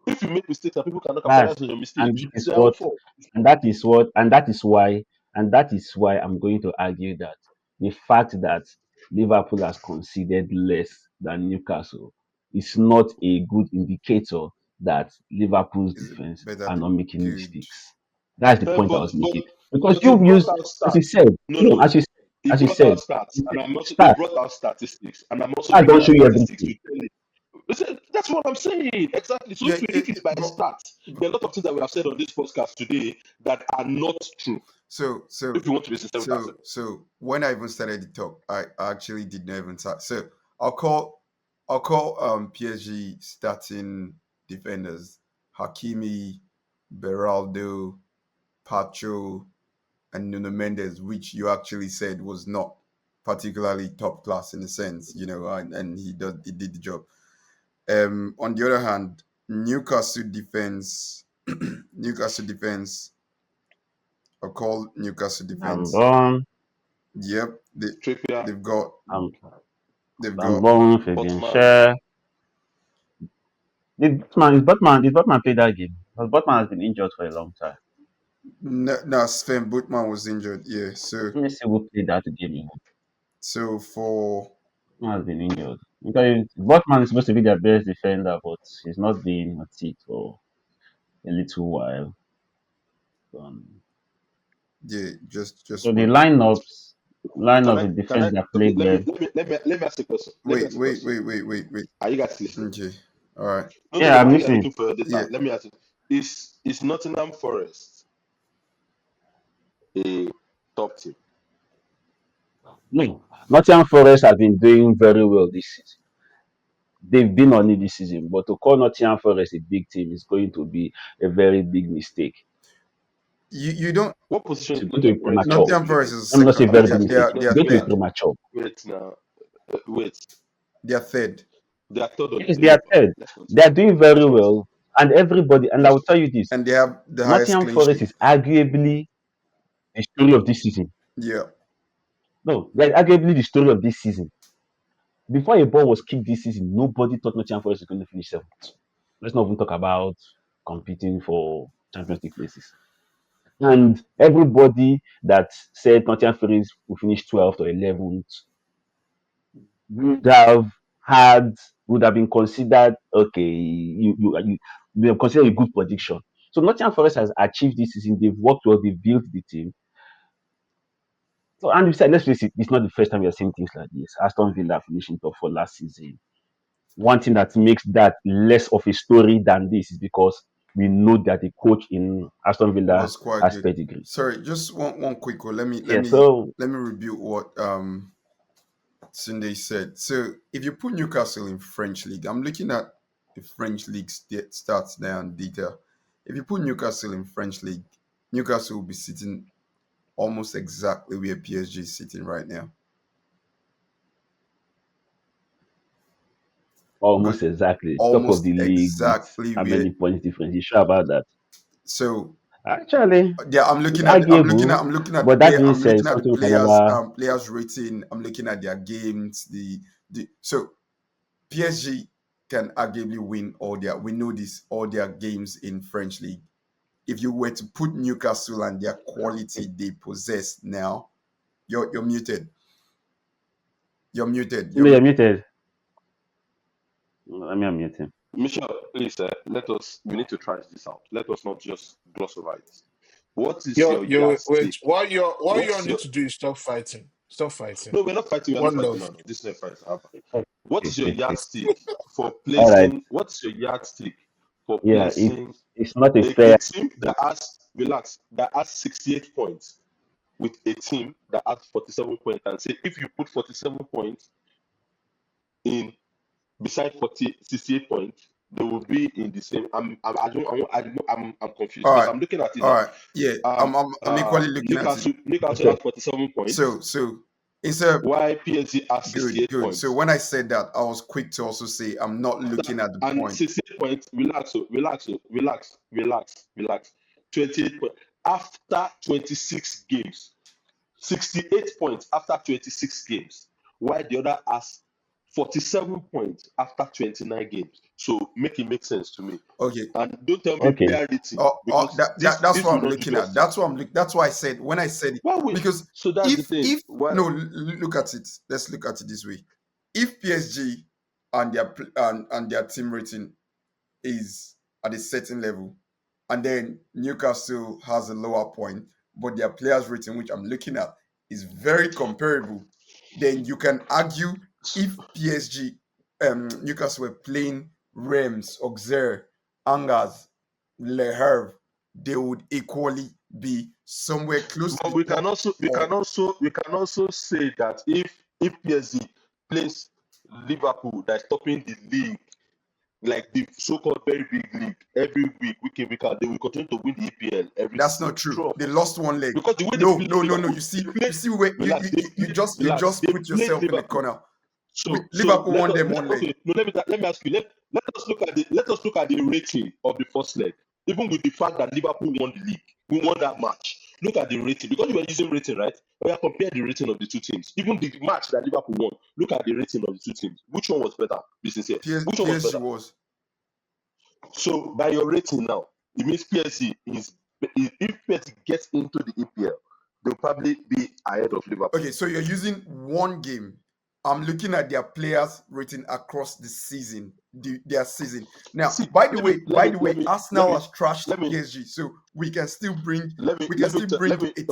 If you make mistakes and people cannot That's capitalize on your and mistakes, that it's is their own what fault. and that is what and that is why I'm going to argue that the fact that Liverpool has conceded less than Newcastle is not a good indicator that Liverpool's Is it defense better are not than making good? mistakes. That's the But point I but was but, making. Because but he you've brought used, out as you stats. said, No, no, no. He as you brought out said, stats, and I'm also he start. brought out statistics, and I'm also I bringing don't show out you statistics to everything. tell you. That's what I'm saying. Exactly. So Yeah, if you look it by stats, but there are a lot of things that we have said on this podcast today that are not true. so so If you want to be sincere with so ourselves. so when I even started the talk, I actually did not even start. So I'll call PSG starting defenders Hakimi, Beraldo, Pacho, and Nuno Mendes, which you actually said was not particularly top class in a sense, and he did the job. On the other hand, Newcastle defense, Newcastle defense, I'll call Newcastle I'm defense. born. Yep, Trippier, they've got I'm they've I'm got born. Fabian Botman, Share. Did Botman play that game? Because Botman has been injured for a long time. no, Sven Botman was injured. Yeah, so Let me see who played that game. so for Botman has been injured. Because Botman is supposed to be their best defender, but he's not been at it for a little while. yeah, just So the one. line of the can defense I that okay, played there. let me ask a question. Let me Wait, ask a wait, question. wait, wait, wait, wait. Are you guys listening? Okay, all right. Yeah, No. I'm While you are listening. looking for your Yeah, data, let me ask you. Is Nottingham Forest a top team? No, Nottingham Forest has been doing very well this season. They've been on it this season, but to call Nottingham Forest a big team is going to be a very big mistake. you don't. What position It's is going to be Nottingham Forest in premature. Nottingham the Forest league? is Let me not say second. very They big are they mistake. are It's they are going to be third. premature. Wait now. Wait. They are third. They are third on the Yes, they table. are third. Let's They continue. are doing very Let's continue. well. And I Let's will tell continue. you this: And they have the highest Nottingham clean Forest sheet. is arguably the story of this season. Yeah, No, they're arguably the story of this season. Before a ball was kicked this season, nobody thought Nottingham Forest was going to finish seventh. Let's not even talk about competing for Champions League places. And everybody that said Nottingham Forest will finish 12th or 11th would have had would have been considered okay. You have considered a good prediction. So Nottingham Forest has achieved this season. They've worked well. They've built the team. So and we said, let's face it, it's not the first time we are seeing things like this. Aston Villa finishing top for last season. One thing that makes that less of a story than this is because we know that the coach in Aston Villa was quite has good. pedigree. Sorry, just one quick one. Let me let Yeah. me So let me review what Sunday said. So if you put Newcastle in French league, I'm looking at the French league stats now and data. If you put Newcastle in French league, Newcastle will be sitting almost exactly where PSG is sitting right now. Because almost exactly top of almost the league with exactly how where. many points difference? You sure about that? So Actually, yeah, I'm it's looking at I'm looking at arguable. I'm looking at the But that player being I'm said, looking at the something we can players never. players rating. I'm looking at their games. The so PSG can arguably win all their we know this all their games in French league. If you were to put Newcastle and their quality they possess now, you're muted. You're muted. You know, you're muted. Let me unmute him. Michelle, please, we need to try this out. Let us not just gloss over it. What is Yo, your yo, wait. yardstick? What you all What's need your to do is stop fighting. Stop fighting. No, we're not fighting. We're not One fighting love. now. No. This is not fighting. What is your yardstick for All right. placing? What's your yardstick for Yeah, placing it's not a a fair. team that has relax that has 68 points with a team that has 47 points, and say if you put 47 points in beside 68 points, they will be in the same. I don't. I'm confused All because right, I'm looking at it all now. right. Yeah, I'm equally looking at it. Newcastle Okay. has 47 points, So instead of while PSG has good, 68 good. So points. when I said that, I was quick to also say I'm not looking at the And point. 68 points. Relax. 28 points after 26 games. 68 points after 26 games, while the other has 47 points after 29 games. So make it make sense to me. Okay. And don't tell me Okay. player rating because That's this what will I'm not do looking at. justice. That's what I'm look. That's why I said when I said it, Why we? because So that's the thing. if Why? no, look at it. Let's look at it this way. If PSG and their team rating is at a certain level, and then Newcastle has a lower point, but their players rating, which I'm looking at, is very comparable, then you can argue if PSG, Newcastle were playing Reims, Auxerre, Angers, Le Havre, they would equally be somewhere close to But the top. we can also say that if PSG plays Liverpool that's topping the league, like the so-called very big league, every week in, week out, they will continue to win the EPL every That's season. not true. True or They false? lost one leg. Because the way they No, play no, no, no. Liverpool, You see where relax, you just they put played yourself in the Liverpool. corner. So Liverpool won them one leg. okay, no, let me ask you. Let us look at the rating of the first leg. Even with the fact that Liverpool won the league, we won that match. Look at the rating because you were using rating, right? We are compare the rating of the two teams. Even the match that Liverpool won. Look at the rating of the two teams. Which one was better? Be sincere. Which one was PSG better? was. So by your rating now, it means PSG is if PSG gets into the EPL, they'll probably be ahead of Liverpool. Okay, so you're using one game. I'm looking at their players rating across the season, their season. Now, See, by the way, Arsenal has trashed let me PSG, so we can still bring let me a okay,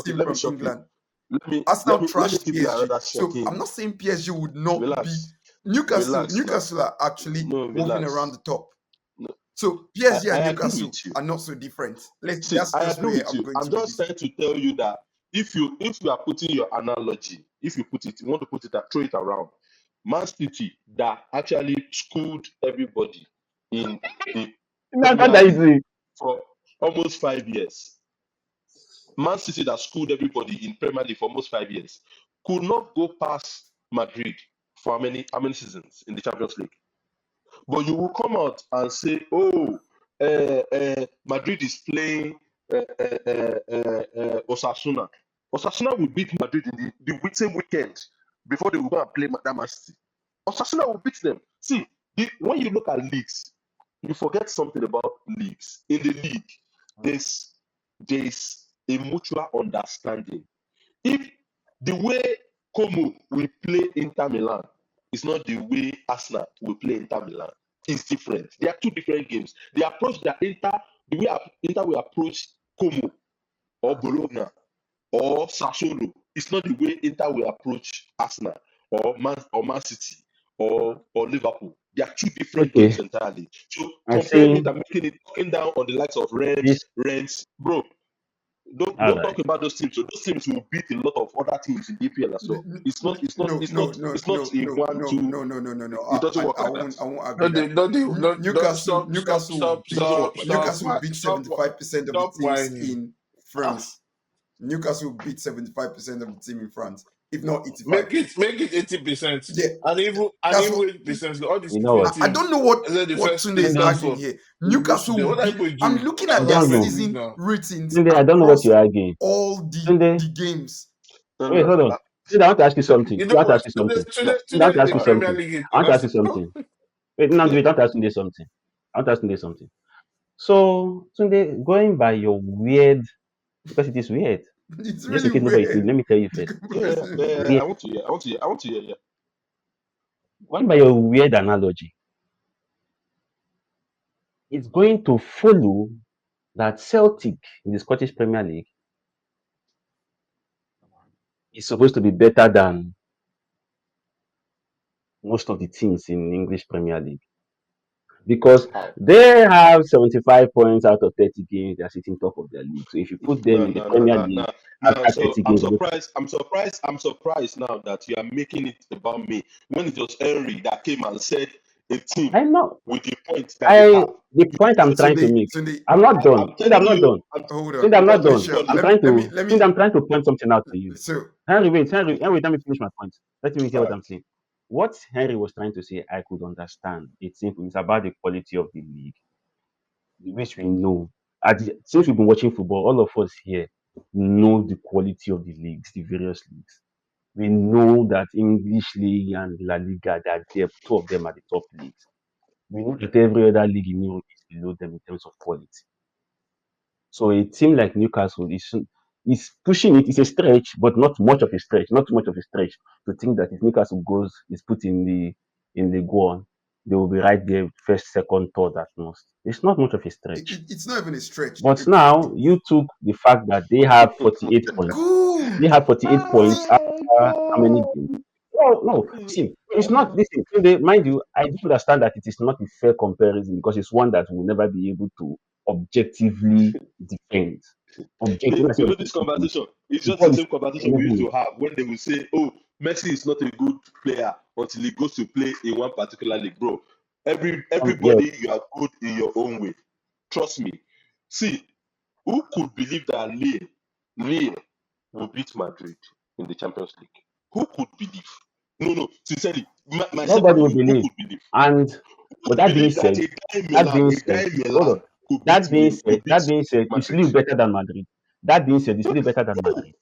team let me from shock you. England. Let me Arsenal trashed give you PSG, another so shocking. I'm not saying PSG would not be Relax. Newcastle. Relax now. Newcastle are actually No, moving relax. around the top. No. So PSG I and agree Newcastle with you. are not so different. See, That's I just agree where with I'm you. going I'm to with just this. trying to tell you that if you are putting your analogy, if you want to put it, throw it around. Man City that actually schooled everybody in the That's not Premier that League easy. for almost 5 years. Man City that schooled everybody in Premier League for almost 5 years could not go past Madrid for how many seasons in the Champions League. But you will come out and say, "Oh, Madrid is playing Osasuna. Osasuna will beat Madrid in the same weekend before they will go and play that Man City. Osasuna will beat them. See, when you look at leagues, you forget something about leagues. In the league, there's a mutual understanding. If the way Como will play Inter Milan is not the way Arsenal will play Inter Milan, it's different. They are two different games. The approach that the way Inter will approach Como or Bologna or Sassuolo is not the way Inter will approach Arsenal or Man City or Liverpool. They are two different Okay. games entirely. So I comparing it see and making it talking down on the likes of this. Rents, bro. All Don't right. talk about those teams. So those teams will beat a lot of other teams in the EPL as well. No, no, no, It's no, not a no, one, no, two. no, no, no, no, no. It doesn't work like that. I won't No, agree they, that. no, they, no, no, It doesn't work like that. Newcastle beat stop, 75% of the stop teams whining. in France. Newcastle beat 75% of the team in France, if not Make 85. it 80%. Yeah, And even that's what 80%. All these You know different what? I teams. don't know And then the what first Tunde place is Tunde, stands arguing for. here. You go to Newcastle them. will What are beat. people I'm doing? looking What at are their don't government know. doing season now? ratings Tunde, I don't know what across you're arguing. all Tunde, the games. No, wait, no, hold on. Tunde, I want to ask you something. You I know want to what? ask you something. Tunde, I Today want to ask the you All right. Premier something. League I want to ask you international. something. Wait, no, wait, I want to ask Tunde something. I want to ask Tunde something. So, Tunde, going by your weird, because it is weird. It's Just in really case nobody sees, weird. let me tell you The first. comparison is weird. Weird. I want to hear. I want to hear. Yeah. Going by your weird analogy, it's going to follow that Celtic in the Scottish Premier League is supposed to be better than most of the teams in English Premier League because How? they have 75 points out of 30 games. They are sitting top of their league. So if you put them No, in the no, no, Premier no, League no, no. after So 30 games, they I'm surprised now that you are making it about me when it was Henry that came and said a team I know. with the points that they have. The point I'm trying to Tunde, make. Tunde, I'm not done. I'm Tunde, I'm telling not you, done. hold Tunde, on. I'm not God, done. Michelle, I'm God, trying to. let Tunde, me. I'm trying to point something out to you. So, Henry, wait, Henry, let me finish my point. Let me hear all what right. I'm saying. What Henry was trying to say, I could understand. It's simple. It's about the quality of the league, which we know. Since we've been watching football, all of us here know the quality of the leagues, the various leagues. We know that English league and La Liga, that two of them are the top leagues. We know that every other league in Europe is below them in terms of quality. So a team like Newcastle is pushing it. It's a stretch, but not much of a stretch. Not too much of a stretch to think that if Newcastle is put in the go on, they will be right there, first, second, third at most. It's not much of a stretch. it's not even a stretch. But now you took the fact that they have 48 points. They Good. have 48 points Oh, after how many God. games? No, no. See, it's not this thing. So mind you, I do understand that it is not a fair comparison because it's one that will never be able to objectively defend. Objective, when I say This objectively, conversation is just the football is same conversation we used level. to have when they will say, "Oh, Messi is not a good player until he goes to play in one particular league, bro." Yeah, Everybody, you are good in your own way. Trust me. See, who could believe that Lille will beat Madrid in the Champions League? Who could believe? No, no, sincerely, myself nobody and will you, who believe. could believe? And Who but could that being believe that said, a guy in that Milan, being a said, guy in hold Milan on. could beat That being said, it's Madrid? still better than Madrid. That being said, it's No, still better than no, Madrid.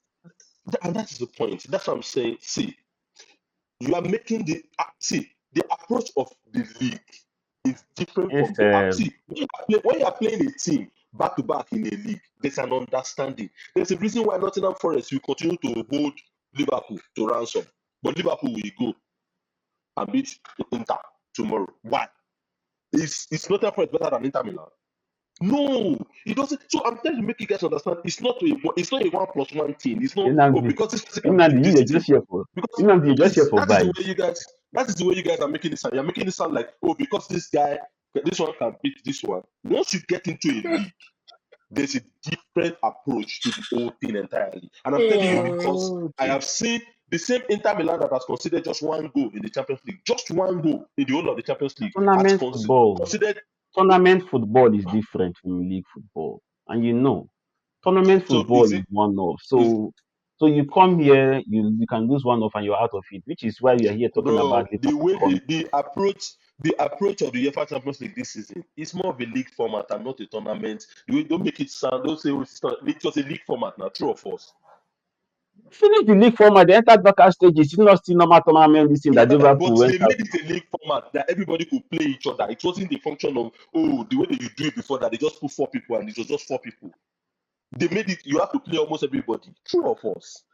and that is the point. That's what I'm saying. See, you are making the approach of the league is different It's from the see when you are playing a team back to back in a league. There's an understanding. There's a reason why Nottingham Forest will continue to hold Liverpool to ransom, but Liverpool will go and beat Inter tomorrow. Why? It's Nottingham Forest better than Inter Milan? No, it doesn't. So I'm trying to make you guys understand. It's not a 1+1 team. It's not, oh, Nnamdi. because this person can beat Nnamdi, this you're team. just here for Because Nnamdi, you're just here for that is the vibes. way you guys. That is the way you guys are making it sound. You're making it sound like, oh, because this one can beat this one. Once you get into a league, there's a different approach to the whole thing entirely. And I'm telling you because I Okay. have seen the same Inter Milan that has considered just one goal in the Champions League, just one goal in the whole of the Champions League, has Tournament football. considered. Tournament football is different from league football. And tournament So football is is it? one off. Is So you come here, you can lose one off and you're out of it, which is why we are here talking about Bro, the Liverpool way coming. the approach of the UEFA Champions League this season is more of a league format and not a tournament. Don't make it sound. Don't say, oh, it was a league format now. True or false? Finish the league format, they entered knockout stages. It's not still normal tournament this thing Yeah, that Liverpool but went they out. made it a league format that everybody could play each other. It wasn't the function of, oh, the way that you do it before that they just put four people and it was just four people. They made it. You have to play almost everybody. True or false?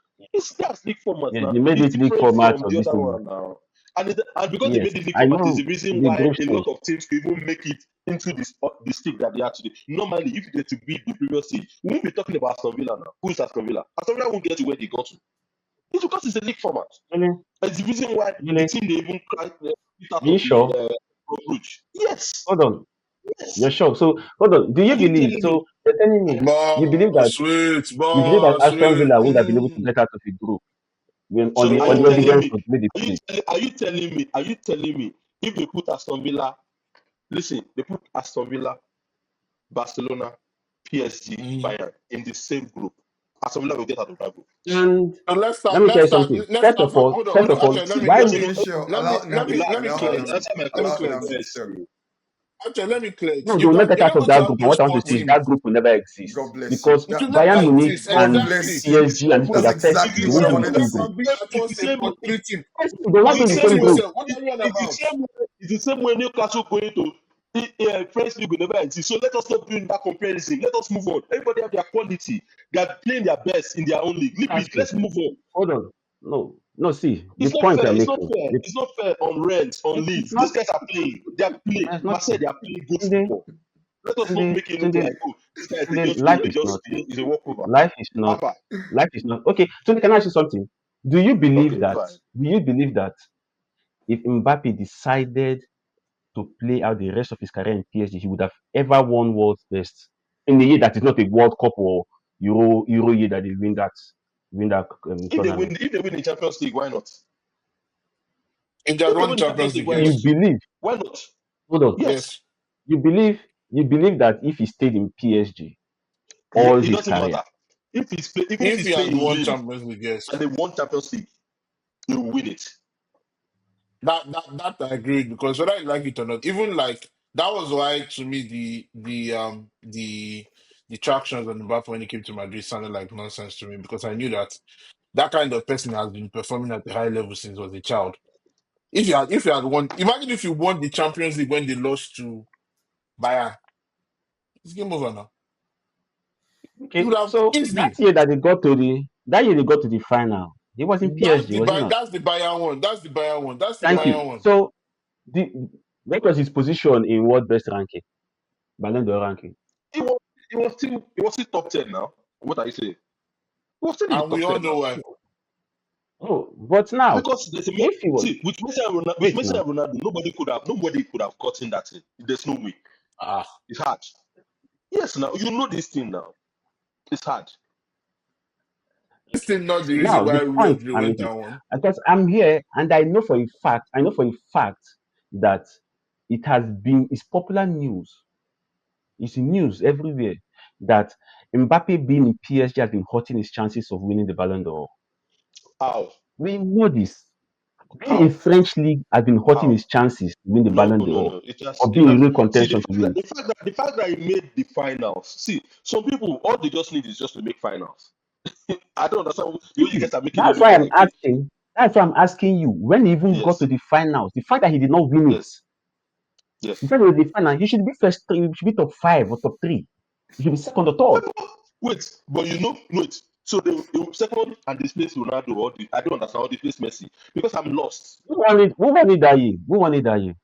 That's league format Yeah, now. they made It's it league different format from of the this other thing. one now. And because they Yes, made the league I format is know the reason the why group a lot stage. of teams could even make it into this stick that they are today. Normally, if they to beat the previous stage, we won't be talking about Aston Villa now. Who is Aston Villa? Aston Villa won't get to where they got to. It's because it's a league format. Really, It's the reason why the really, team they even cried out are you of the sure? group. Yes, Hold on. You're yes. sure? So hold on. Do you Are you believe? telling me? So you're telling me Boss, wait, you believe that boss, Aston wait. Villa would have been able to get out of the group when So are on you the telling evidence me? of made the play? Are you telling me? Are you telling me if they put Aston Villa, listen, they put Aston Villa, Barcelona, PSG, Mm. Bayern in the same group, Aston Villa will get out of that group. And So let's let start. me tell Let's you start. something. Let's start. First Hold on. of all, Actually, See, why okay, would Michelle, allow let me relax, clear Nnamdi, this. answer my Let me allow clear question this. Nnamdi to first. tell you. Actually, let me clear it. no, they will not get You're out not of going to that have group? And these what I want four to say is Oh, that teams. group will never God exist bless you. because It will never Bayern Munich exist. God and Exactly. bless you. PSG and this That's are first It's exactly the they what I won't It be same. in the will wanted to same never say. group. be It's the apples and same. three teams. They will not It's be the in the What same same you way. group. say? What are you on It's the about? same way. It's the same way Newcastle going to French league will never exist. So let us not do that comparison. Let us move on. Everybody have their quality. They are playing their best in their own league. Leave That's it. it. Let's move on. Hold on. No, no. See the It's not point fair. I'm It's not making. fair. It's not fair on rent, on It's leads. not. These guys are playing. They are playing. It's not Marseille, fair. they are playing good Tunde, football. Let us not Tunde, make it look Tunde, like, oh, these guys they Tunde, just play. They just it's a walkover. life is not, Alpha. life is not. Okay, Tunde, can I ask you something? Do you believe Okay, that? fine. Do you believe that if Mbappe decided to play out the rest of his career in PSG, he would have ever won world's best in a year that is not a World Cup or Euro year that they win that If they tournament? win, if they win the Champions League, why not? If they had If won the even the Champions Champions League, League, why You not? yes. believe, Why not? hold on, Yes. Yes. you believe that if he stayed in PSG Yeah, all it his doesn't career, matter. If he's play, even if If he's he had playing in won Lille Champions League, yes. and they won Champions League, he will win it. That I agree with, because whether you like it or not, even like that was why to me the tractions on Mbappe when he came to Madrid sounded like nonsense to me, because I knew that that kind of person has been performing at a high level since he was a child. If you had won, imagine if you won the Champions League when they lost to Bayern. It's game over now. You okay, would have so that easily. year they got to the final, he was in PSG, was he not? That's the Bayern one. That's the Bayern one. That's the Thank you. Bayern one. So the what was his position in world best ranking, Ballon d'Or ranking? He was, he was still top 10 now. What are you saying? He was still in the And we top all 10 know now. why. Oh, but now Because there's a if he was, see with wait now, Messi and Ronaldo, nobody could have gotten that thing. There's no way. Ah, It's hard. Yes, now you know this thing now. It's hard. this still not the reason now the why point Rodri I'm went making, down one. because I'm here and I know for a fact that it has been, it's popular news, it's in news everywhere that Mbappe being in PSG has been hurting his chances of winning the Ballon d'Or. How? We know this. Being in How? French league has been hurting How? his chances to win the No, Ballon no, d'Or no. or It being in has. real See, contention to win it. the fact that he made the finals. See, some people all they just need is just to make finals. I don't understand. You See, guys are making all that's those why guys I'm again. asking. That's why I'm asking you. When he even got to Yes, the finals, the fact that he did not win it, yes, the yes. fact that the final, you should be first three, you should be top five or top three. You should be second or third. Wait, but wait. So the second and displace Ronaldo, I don't understand how they place Messi because I'm lost. Who won it? Who won it that year? Who won it that year?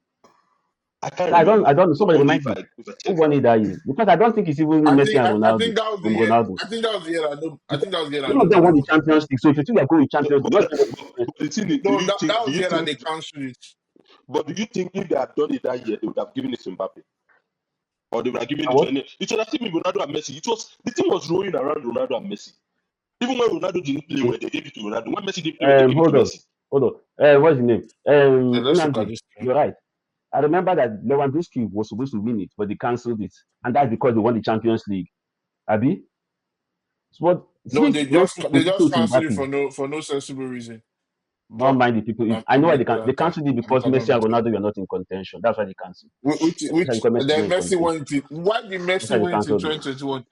I can't I don't. remember. I don't know. Don't Somebody worry remind if me. I Who check. won it that year? Because I don't think it's even Messi and I Ronaldo. think that was the year. Ronaldo. I think that was the year. Because none of them Nobody won the won. Champions League. So if you think they're going to But, Champions League, but, not but, everybody but the thing is, No, that was the year that they cancelled it. do you think if they had done it that year, they would have given it to Mbappe? Or they would have given it to what? any. It should have still been Ronaldo and Messi. The team was rolling around Ronaldo and Messi. Even when Ronaldo didn't play Okay. well, they gave it to Ronaldo. When Messi didn't play well, they gave it to Hold on. Messi. Hold on. What's his name? Let's look at Nnamdi. this thing. You're right. I remember that Lewandowski was supposed to win it, but they cancelled it, and that's because they won the Champions League. Abi, so what? No, See, don't see they people just with cancelled it Mbappe. for no sensible reason. Don't But mind the people. I'm I know why not they that cancelled it I'm because talking Messi and about it. Ronaldo were not in contention. That's why they cancelled. Messi Which because Messi is not then in Messi contention. went it. Why did That's Messi why they went in cancelled it. 2021?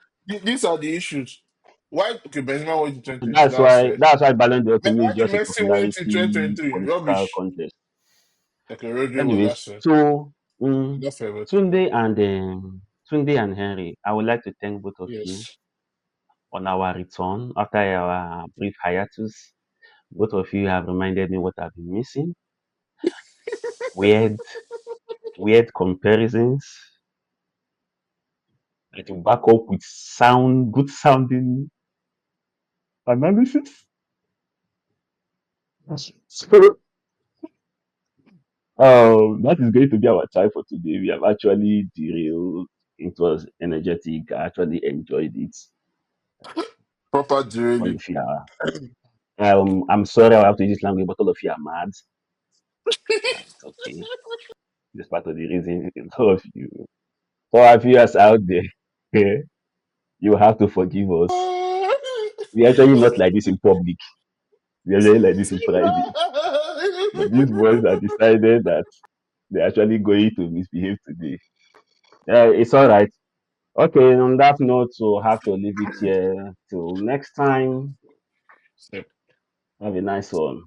These are the issues. Why okay, Benzema went in So 2022, that's that's why fair. Ballon d'Or to But me why is did just a Messi went in popularity 2023? political Rubbish. contest. Okay, Rodri won, Anyways, that's fair. so That's fair, but Tunde and Henry, I would like to thank both of you yes. on our return after our brief hiatus. Both of you have reminded me what I've been missing. Weird, weird comparisons. And to back up with good sounding analysis. So, that is going to be our time for today. We have actually derailed. It was energetic. I actually enjoyed it. Proper All derailing. of you are, I'm sorry I have to use this language, but all of you are mad. It's okay. It's part of the reason. All of you. For our viewers out there, you have to forgive us. We are actually not like this in public. We are actually like this in private. But these boys have decided that they're actually going to misbehave today. It's all right. Okay, on that note, we'll have to leave it here till next time. Yep. Have a nice one.